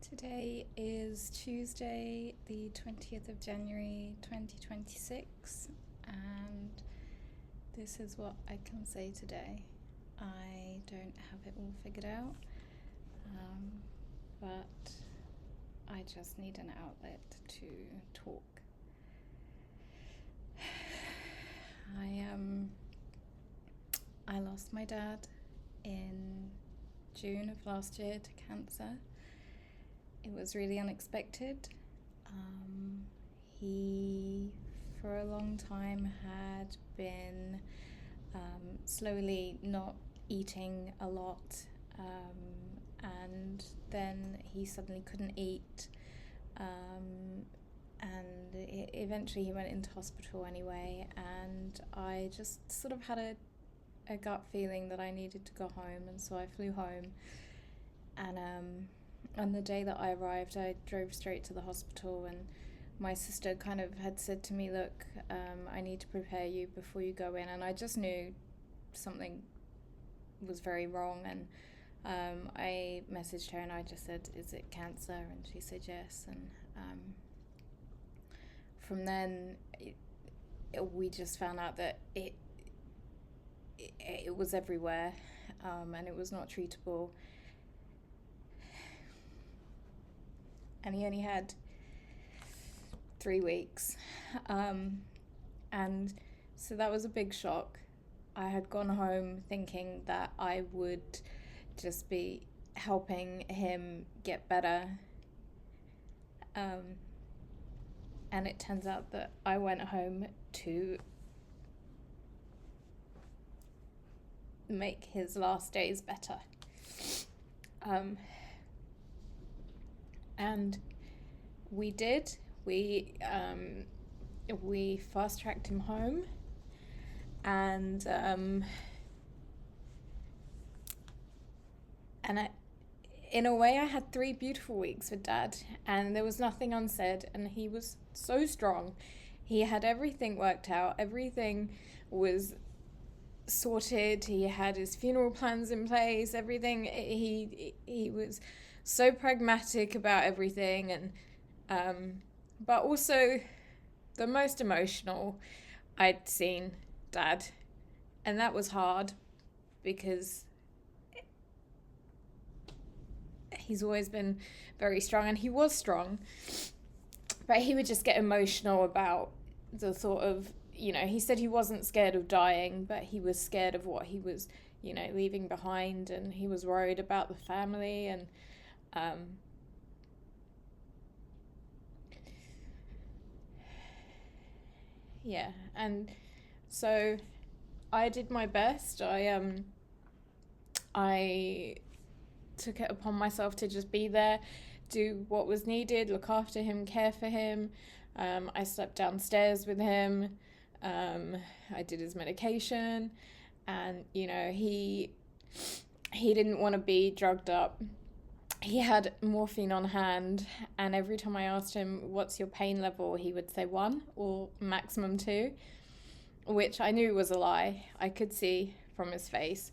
Today is Tuesday, the 20th of January 2026, and this is what I can say today. I don't have it all figured out, but I just need an outlet to talk. I lost my dad in June of last year to cancer. It was really unexpected. He, for a long time, had been slowly not eating a lot, and then he suddenly couldn't eat, and eventually he went into hospital anyway, and I just sort of had a gut feeling that I needed to go home, and so I flew home, and on the day that I arrived, I drove straight to the hospital, and my sister kind of had said to me, look, I need to prepare you before you go in, and I just knew something was very wrong, and I messaged her and I just said, is it cancer? And she said yes, and from then we just found out that it was everywhere, and it was not treatable. And he only had 3 weeks. And so that was a big shock. I had gone home thinking that I would just be helping him get better. And it turns out that I went home to make his last days better. And we did. We fast-tracked him home, and in a way I had 3 beautiful weeks with Dad, and there was nothing unsaid, and he was so strong. He had everything worked out. Everything was sorted. He had his funeral plans in place. Everything. He was so pragmatic about everything, and but also the most emotional I'd seen Dad, and that was hard because he's always been very strong, and he was strong, but he would just get emotional about the thought of, he said he wasn't scared of dying, but he was scared of what he was, leaving behind, and he was worried about the family, and yeah, and so I did my best. I took it upon myself to just be there, do what was needed, look after him, care for him. I slept downstairs with him. I did his medication, and he didn't want to be drugged up. He had morphine on hand, and every time I asked him, what's your pain level, he would say 1 or maximum 2, which I knew was a lie. I could see from his face.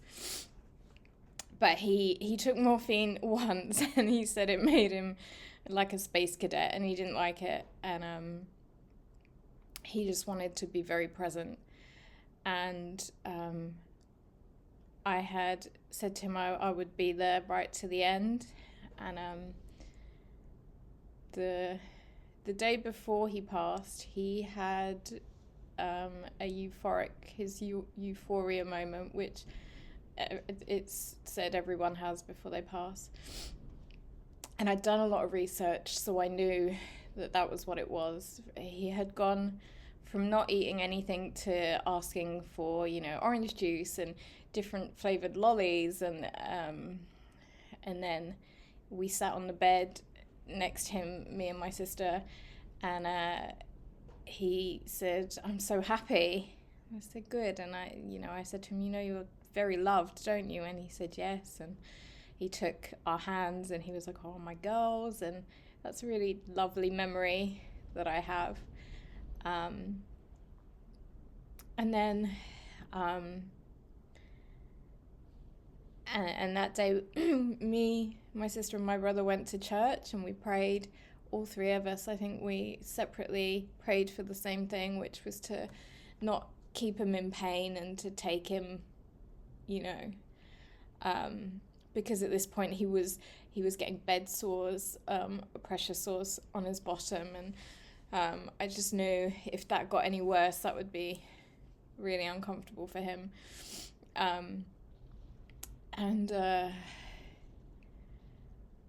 But he took morphine once, and he said it made him like a space cadet, and he didn't like it, and he just wanted to be very present. And I had said to him I would be there right to the end, and the day before he passed, he had his euphoria moment, which it's said everyone has before they pass. And I'd done a lot of research, so I knew that was what it was. He had gone from not eating anything to asking for, orange juice and different flavored lollies, and then we sat on the bed next to him, me and my sister, and he said, "I'm so happy." I said, "Good." And I said to him, "You're very loved, don't you?" And he said yes, and he took our hands, and he was like, "Oh, my girls," and that's a really lovely memory that I have. And then and that day, me, my sister and my brother went to church and we prayed, all three of us. I think we separately prayed for the same thing, which was to not keep him in pain and to take him, because at this point he was getting bed sores, pressure sores on his bottom, and I just knew if that got any worse, that would be really uncomfortable for him.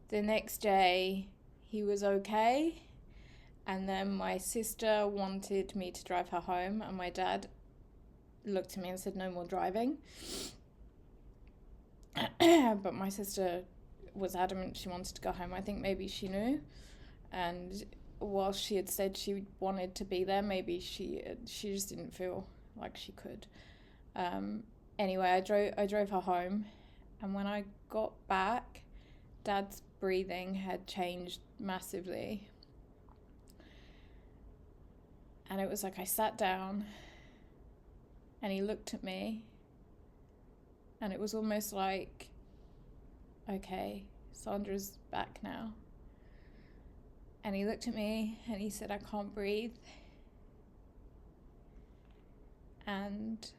The next day he was okay, and then my sister wanted me to drive her home, and my dad looked at me and said no more driving. But my sister was adamant she wanted to go home. I think maybe she knew, and while she had said she wanted to be there, maybe she just didn't feel like she could. Anyway, I drove her home, and when I got back, Dad's breathing had changed massively. And it was like I sat down and he looked at me, and it was almost like, okay, Sandra's back now. And he looked at me and he said, I can't breathe. And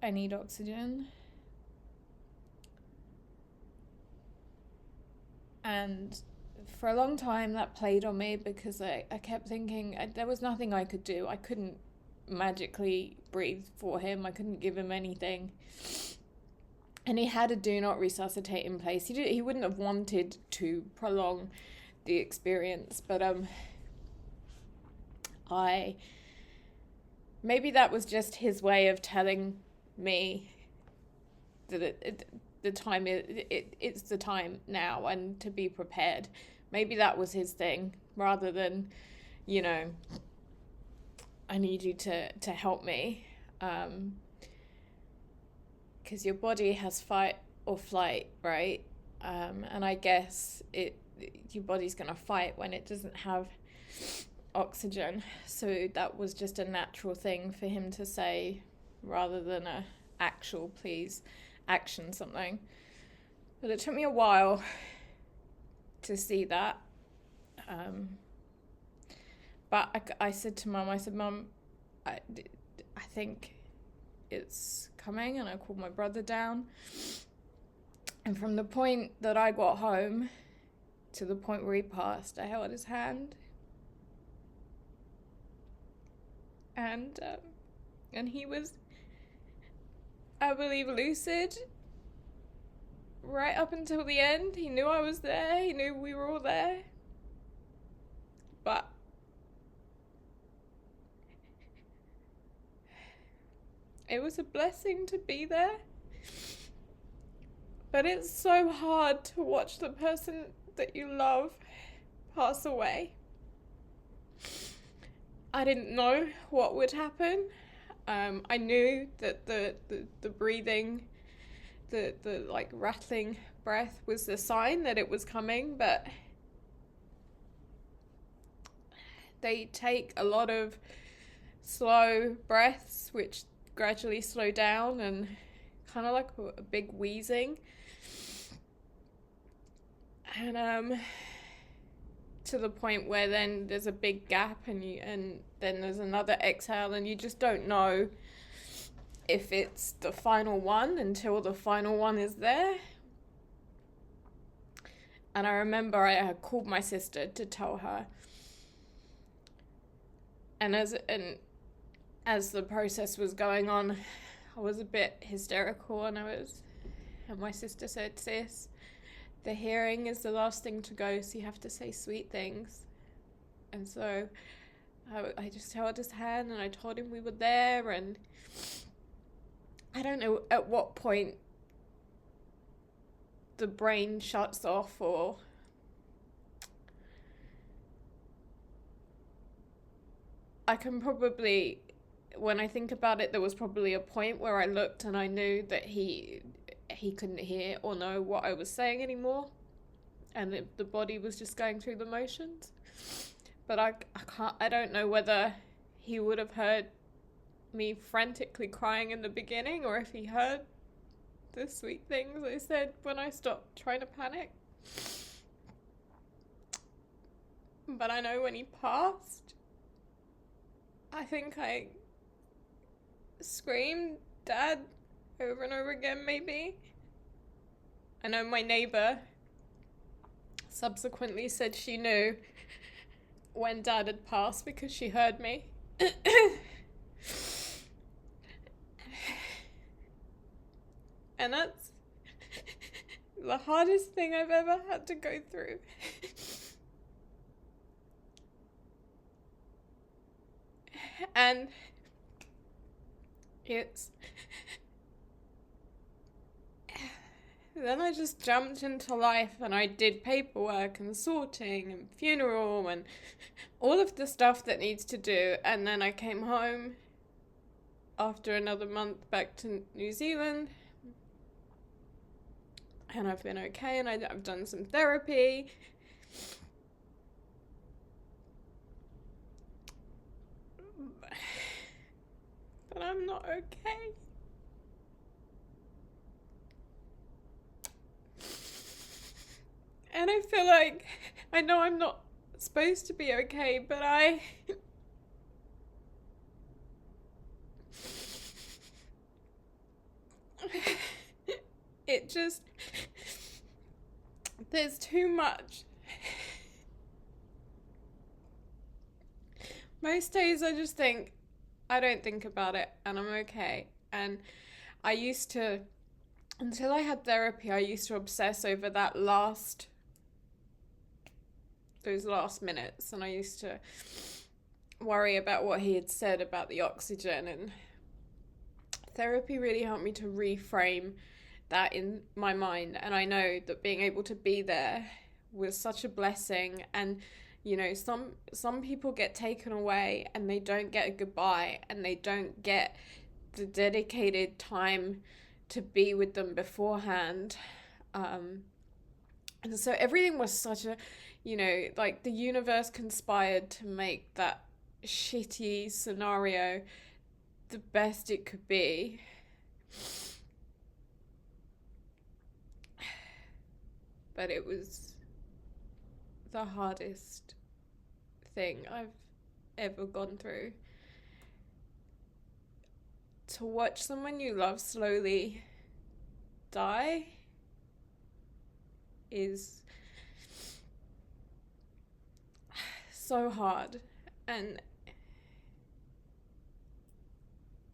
I need oxygen. And for a long time that played on me, because I kept thinking there was nothing I could do. I couldn't magically breathe for him. I couldn't give him anything. And he had a do not resuscitate in place. He wouldn't have wanted to prolong the experience, but maybe that was just his way of telling me that it's the time now and to be prepared. Maybe that was his thing, rather than, I need you to help me, because your body has fight or flight, right? And I guess your body's gonna fight when it doesn't have oxygen. So that was just a natural thing for him to say, rather than a actual please action something. But it took me a while to see that. But I said to Mum, Mum, I think it's coming. And I called my brother down. And from the point that I got home to the point where he passed, I held his hand. And he was, I believe, lucid right up until the end. He knew I was there. He knew we were all there. But it was a blessing to be there. But it's so hard to watch the person that you love pass away. I didn't know what would happen. I knew that the breathing, the like rattling breath was the sign that it was coming, but they take a lot of slow breaths which gradually slow down, and kind of like a big wheezing, and to the point where then there's a big gap, and then there's another exhale, and you just don't know if it's the final one until the final one is there. And I remember I had called my sister to tell her, and as the process was going on, I was a bit hysterical, and my sister said, "Sis, the hearing is the last thing to go, so you have to say sweet things." And so I just held his hand and I told him we were there, and I don't know at what point the brain shuts off, or I can probably, when I think about it, there was probably a point where I looked and I knew that he couldn't hear or know what I was saying anymore, and the body was just going through the motions. But I don't know whether he would have heard me frantically crying in the beginning, or if he heard the sweet things I said when I stopped trying to panic. But I know when he passed, I think I screamed, "Dad," over and over again, maybe. I know my neighbour subsequently said she knew when Dad had passed because she heard me. And that's the hardest thing I've ever had to go through. And it's... Then I just jumped into life and I did paperwork and sorting and funeral and all of the stuff that needs to do. And then I came home after another month back to New Zealand. And I've been okay, and I've done some therapy. But I'm not okay. And I feel like, I know I'm not supposed to be okay, but it just, there's too much. Most days I just think, I don't think about it and I'm okay. And I used to, until I had therapy, I used to obsess over those last minutes, and I used to worry about what he had said about the oxygen, and therapy really helped me to reframe that in my mind. And I know that being able to be there was such a blessing. And you know, some people get taken away and they don't get a goodbye, and they don't get the dedicated time to be with them beforehand. And so everything was such a, you know, like the universe conspired to make that shitty scenario the best it could be. But it was the hardest thing I've ever gone through. To watch someone you love slowly die is so hard. And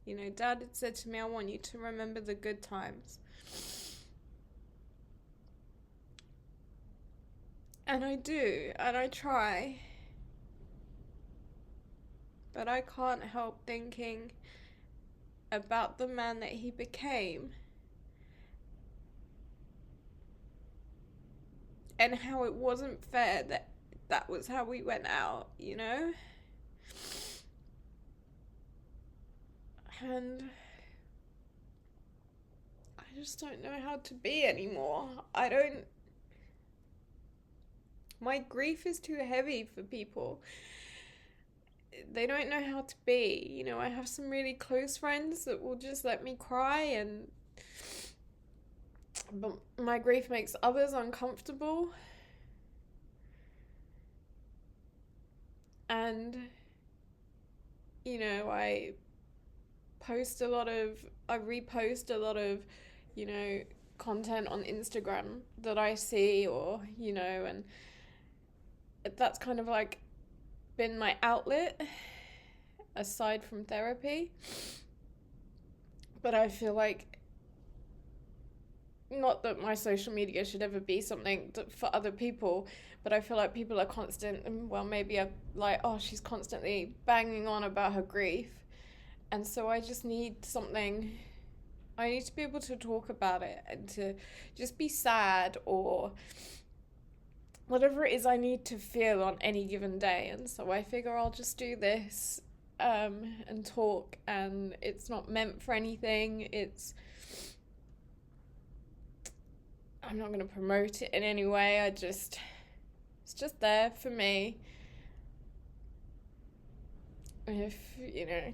you know, Dad had said to me, I want you to remember the good times. And I do, and I try. But I can't help thinking about the man that he became. And how it wasn't fair that was how we went out, you know? And I just don't know how to be anymore. My grief is too heavy for people. They don't know how to be. You know, I have some really close friends that will just let me cry, but my grief makes others uncomfortable. And, you know, I repost a lot of, you know, content on Instagram that I see, or, you know, and that's kind of like been my outlet aside from therapy. But I feel like, not that my social media should ever be something for other people, but I feel like people are maybe I'm like, oh, she's constantly banging on about her grief. And so I just need something. I need to be able to talk about it and to just be sad or whatever it is I need to feel on any given day. And so I figure I'll just do this and talk, and it's not meant for anything. I'm not going to promote it in any way. It's just there for me. If, you know,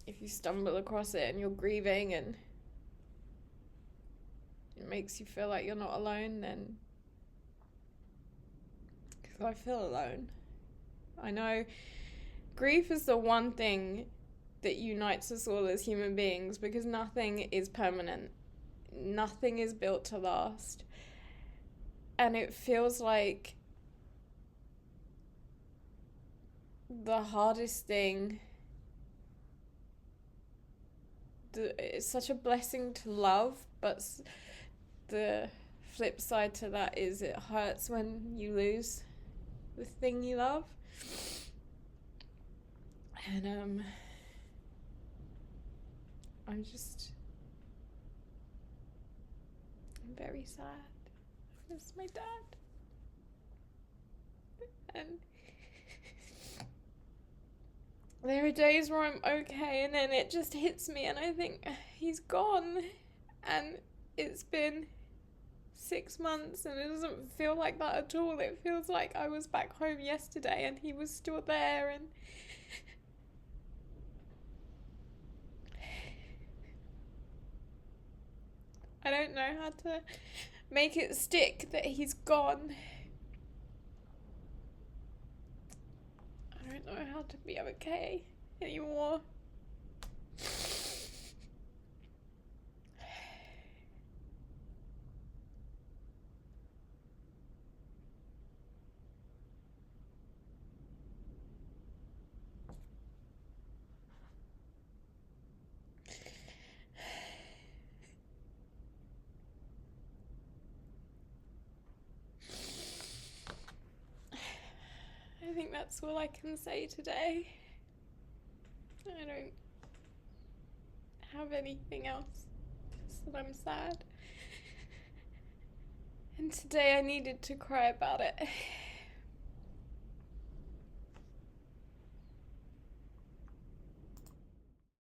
if you stumble across it and you're grieving and it makes you feel like you're not alone, then... Because I feel alone. I know grief is the one thing that unites us all as human beings, because nothing is permanent. Nothing is built to last. And it feels like the hardest thing. It's such a blessing to love, but the flip side to that is it hurts when you lose the thing you love. And I'm very sad. I miss my dad. And there are days where I'm okay, and then it just hits me and I think, he's gone. And it's been 6 months and it doesn't feel like that at all. It feels like I was back home yesterday and he was still there, and I don't know how to make it stick that he's gone. I don't know how to be okay anymore. I think that's all I can say today. I don't have anything else, just that I'm sad. And today I needed to cry about it.